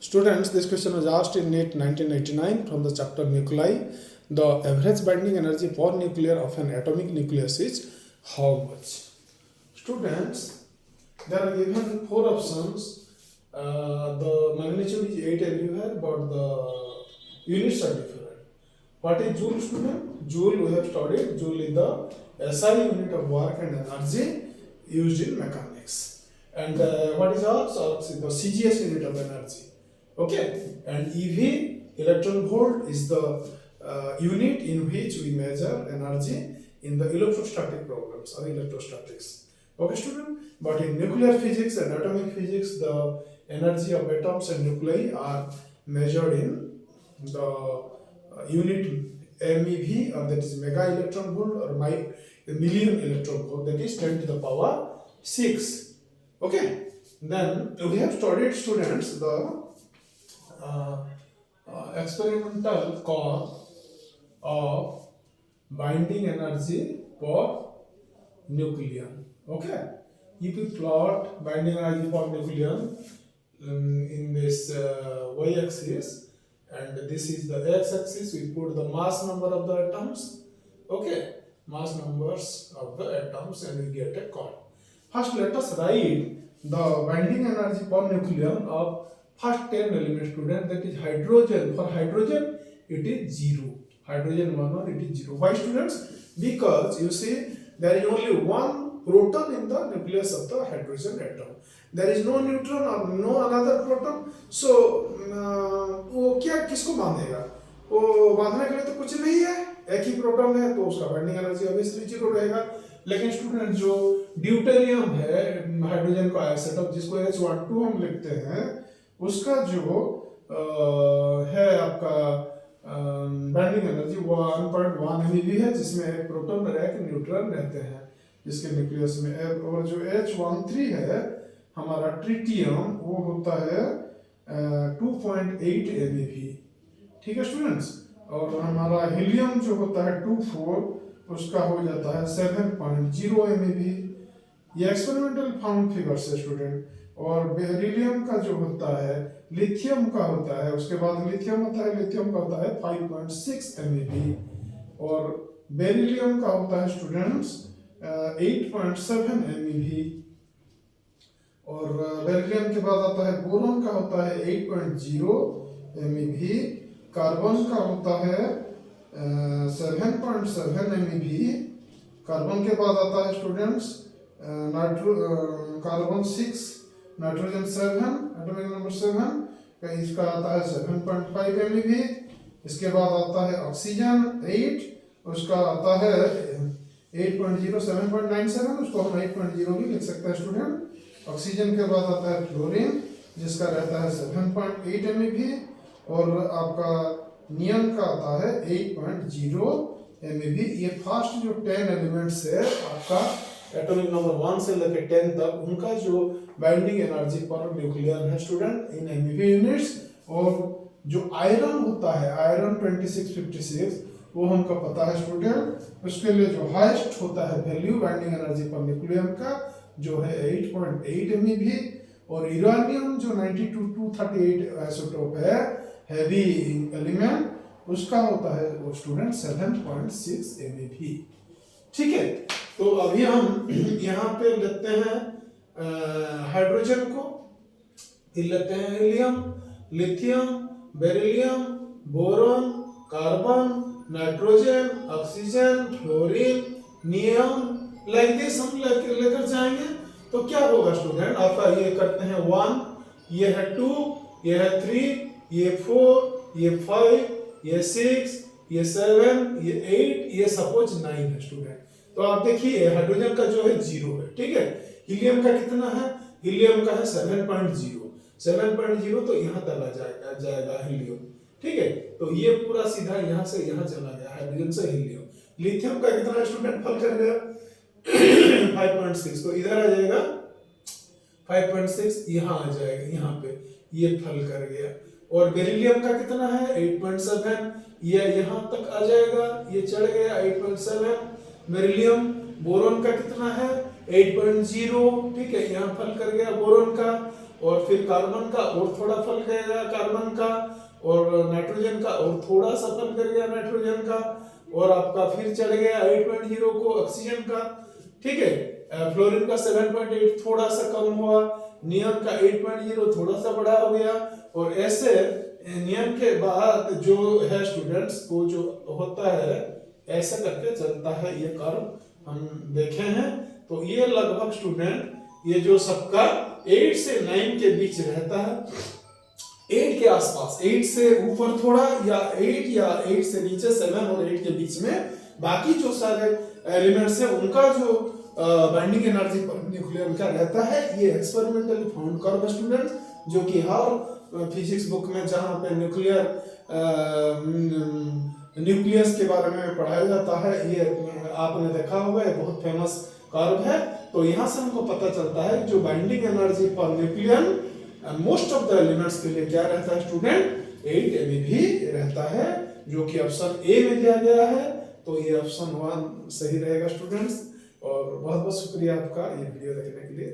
Students, this question was asked in NET 1989 from the chapter Nuclei. The average binding energy per nuclear of an atomic nucleus is how much? Students, there are given four options. The magnitude is 8 everywhere, but the units are different. What is Joule, student? Joule, we have studied. Joule is the SI unit of work and energy used in mechanics. And what is also the CGS unit of energy. Okay, and EV, electron volt, is the unit in which we measure energy in the electrostatic problems or electrostatics. Okay, student. But in nuclear physics and atomic physics, the energy of atoms and nuclei are measured in the unit MeV, or that is mega electron volt, or million electron volt, that is 10 to the power 6. Okay, then we have studied, students, the experimental curve of binding energy per nucleon. Okay, if you plot binding energy per nucleon in this y-axis, and this is the x-axis, we put the mass number of the atoms. Okay, mass numbers of the atoms, and we get a curve. First, let us write the binding energy per nucleon of first 10 element, student, that is hydrogen. For hydrogen, it is 0. Hydrogen 1, it is 0. Why, students? Because you see, there is only one proton in the nucleus of the hydrogen atom. There is no neutron or no another proton. So वो क्या किसको बांधेगा? वो बांधने के लिए तो कुछ नहीं है, एक ही प्रोटॉन है, तो उसका बाइंडिंग एनर्जी ऑब्वियसली 0 रहेगा. लेकिन स्टूडेंट, जो ड्यूटेरियम है, हाइड्रोजन का आइसोटोप जिसको H12 हम लिखते हैं, उसका जो है आपका बाइंडिंग एनर्जी 1.1 MeV है, जिसमें एक प्रोटॉन और एक न्यूट्रॉन रहते हैं जिसके न्यूक्लियस में. और जो H13 है हमारा ट्रिटियम, वो होता है 2.8 MeV. ठीक है स्टूडेंट्स. और हमारा हीलियम जो होता है 24, उसका हो जाता है 7.0 MeV. ये एक्सपेरिमेंटल फाउंड फिगर्स है स्टूडेंट. और बेरिलियम का जो होता है, लिथियम का होता है, उसके बाद लिथियम होता है, लिथियम का होता है 5.6 MeV. और बेरिलियम का होता है स्टूडेंट्स 8.7 MeV. और बेरिलियम के बाद आता है बोरॉन का होता है 8.0 MeV. कार्बन का होता है 7.7 MeV. कार्बन के बाद आता है students carbon 6, nitrogen 7, atomic number 7, इसका आता है 7.5 MeV. इसके बाद आता है ऑक्सीजन 8, उसका आता है 8.0, 7.97, उसको हम 8.0 भी लिख सकते हैं स्टूडेंट. ऑक्सीजन के बाद आता है फ्लोरीन, जिसका रहता है 7.8 MeV. और आपका नियन का आता है 8.0 MeV. ये फर्स्ट जो 10 एलिमेंट्स है आपका एटॉमिक नंबर 1 से लेकर 10 तक, उनका जो बाइंडिंग एनर्जी पर न्यूक्लियर है स्टूडेंट इन MeV यूनिट्स. और जो आयरन होता है, आयरन 2656, वो हमको पता है स्टूडेंट. उसके लिए जो हाईएस्ट होता है वैल्यू बाइंडिंग एनर्जी पर न्यूक्लियर का, जो है 8.8 MeV. और यूरेनियम जो 92-238 आइसोटोप है, हैवी एलिमेंट, उसका होता है वो स्टूडेंट 7.6 MeV. ठीक है. तो अभी हम यहाँ पे लेते हैं हाइड्रोजन को, फिर लेते हैं helium, lithium, beryllium, boron, carbon, nitrogen, oxygen, fluorine, नियम, लाइक दिस हम लेकर जाएंगे. तो क्या होगा स्टूडेंट आपका? ये करते हैं 1, ये है 2, ये है 3, ये 4, ये 5, ये 6, ये 7, ये 8, ये सपोज 9 है स्टूडेंट. तो आप देखिए हाइड्रोजन का जो है 0 है. ठीक है. हीलियम का कितना है? हीलियम का है 7.0. 7.0 तो यहाँ तक जाएगा हीलियम. ठीक है. तो ये पूरा सीधा यहाँ से यहाँ चला गया, हाइड्रोजन से हीलियम. लिथियम का कितना स्टूडेंट फल कर गया? 5.6. तो इधर आ जाएगा 5.6, यहाँ आ जाएगा, यहाँ पे ये फल कर गया. और बेरिलियम का कितना है? 8.7. ये यहाँ तक आ जाएगा, ये चढ़ गया 8.7. बेरिलियम. बोरॉन का कितना है? 8.0. ठीक है, यहाँ फल कर गया बोरॉन का. और फिर कार्बन का और थोड़ा फल करेगा कार्बन का, और नाइट्रोजन का और थोड़ा सा फल करेगा नाइट्रोजन का, और आपका फिर चढ़ गया 8.0 को ऑक्सीजन का, ठीक है। फ्लोरीन का 7.8 थोड़ा सा कम हुआ, नियॉन का 8.0 थोड़ा सा बड़ा हो गया, और ऐसे नियम के बाद जो है स्टूडेंट्स वो जो होता है ऐसा करके चलता है ये कर्व हम देखे हैं। तो ये लगभग स्टूडेंट ये जो सबका 8 से 9 के बीच रहता है, 8 के आसपास, 8 से ऊपर थोड़ा या 8 से नीचे 7 और 8 के बीच में बाकी जो सारे एलिमेंट्स हैं उनका जो बाइंडिंग एनर्जी पर न्यूक्लियर का रहता है। ये एक्सपेरिमेंटली फाउंड कर्व स्टूडेंट्स, जो कि हर फिजिक्स बुक में जहाँ पे न्यूक्लियस के बारे में पढ़ाया जाता है ये आपने देखा होगा, ये बहुत फेमस कर्व है। तो यहाँ से हमको पता चलता है जो बाइंडिंग एनर्जी पर nuclear most of the elements के लिए क्या रहता है स्टूडेंट, 8 MeV रहता है, जो कि ऑप्शन ए में दिया गया है। तो ये ऑप्शन 1 सही रहेगा स्टूडेंट्स। और बहुत बहुत शुक्रिया आपका ये वीडियो देखने के लिए।